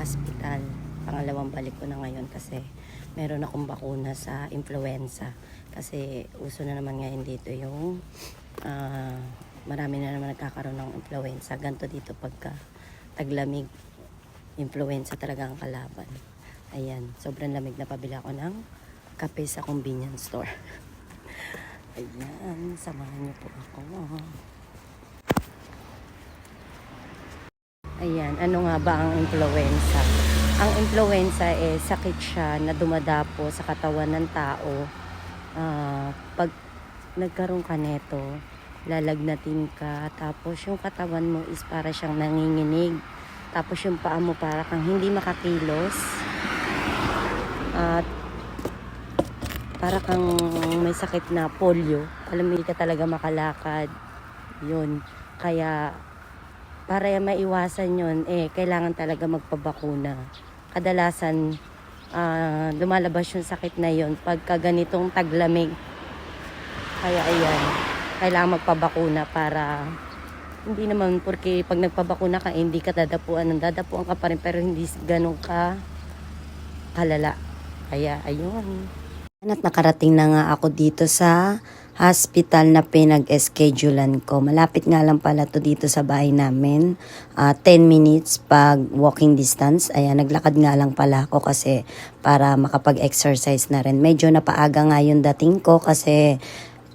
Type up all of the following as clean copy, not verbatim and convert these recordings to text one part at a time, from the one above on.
hospital. Pangalawang balik ko na ngayon kasi meron akong bakuna sa influenza. Kasi uso na naman ngayon dito yung marami na naman nagkakaroon ng influenza. Ganto dito pagka taglamig. Influenza talaga ang kalaban. Ayan, sobrang lamig na pabila ko ng kape sa convenience store. Ayan, samahan niyo po ako. Ayan, ano nga ba ang influenza? Ang influenza sakit siya na dumadapo sa katawan ng tao. Pag nagkaroon ka neto, lalagnatin ka, tapos yung katawan mo is para siyang nanginginig. Tapos yung paa mo para kang hindi makakilos. At para kang may sakit na polio. Alam mo, hindi ka talaga makalakad. Yun. Kaya para maiwasan yun, kailangan talaga magpabakuna. Kadalasan, lumalabas yung sakit na yun pagka ganitong taglamig. Kaya ayan, kailangan magpabakuna para hindi naman porque pag nagpabakuna ka, hindi ka dadapuan. Dadapuan ka pa rin pero hindi ganun ka kalala. Kaya ayun. At nakarating na nga ako dito sa hospital na pinag-schedulean ko. Malapit nga lang pala to dito sa bahay namin. 10 minutes pag walking distance. Ayan, naglakad nga lang pala ako kasi para makapag-exercise na rin. Medyo napaaga nga yung dating ko kasi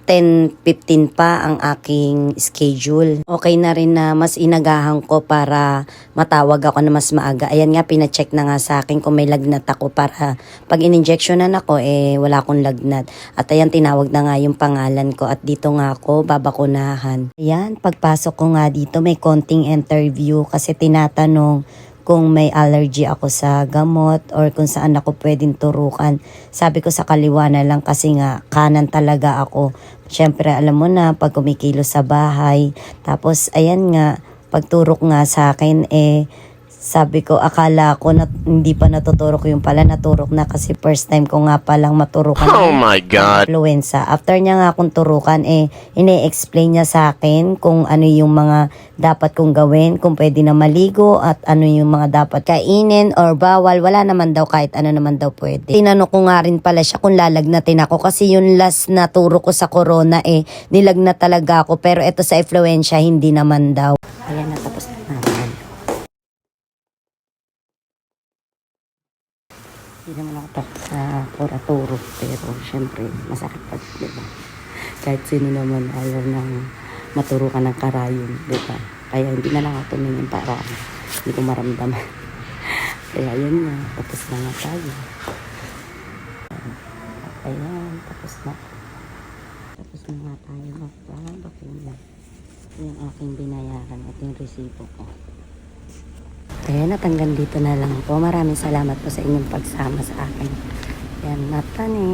10:15 pa ang aking schedule. Okay na rin na mas inagahan ko para matawag ako na mas maaga. Ayan nga, pina-check na nga sa akin kung may lagnat ako para pag in-injectionan ako, wala akong lagnat. At ayan, tinawag na nga yung pangalan ko at dito nga ako babakunahan. Ayan, pagpasok ko nga dito may konting interview kasi tinatanong kung may allergy ako sa gamot or kung saan ako pwedeng turukan. Sabi ko sa kaliwa na lang kasi nga kanan talaga ako. Siyempre alam mo na pag kumikilos sa bahay. Tapos ayan nga, pagturok nga sa akin sabi ko akala ko na hindi pa natuturok yung pala naturok na kasi first time ko nga palang maturukan. Oh my God! Influenza. After niya nga akong turukan ine-explain niya sa akin kung ano yung mga dapat kong gawin, kung pwede na maligo at ano yung mga dapat kainin or bawal. Wala naman daw, kahit ano naman daw pwede. Tinanong ko nga rin pala siya kung lalagnatin ako kasi yung last na turo ko sa corona nilagnat talaga ako pero ito sa influenza hindi naman daw. Ayan, natapos na naman. Hindi naman ako tapos sa kuraturo pero syempre masakit pa, diba? Kahit sino naman ayaw nang maturo ka ng karayon, diba? Kaya hindi na lang ako tumingin para hindi ko maramdaman. Kaya yun na, tapos na nga tayo. Ayan, tapos na. Tapos na nga tayo magpabakuna. Yung aking binayaran at yung resibo ko. Ayan, at hanggang dito na lang po. Maraming salamat po sa inyong pagsama sa akin. Ayan, Natani.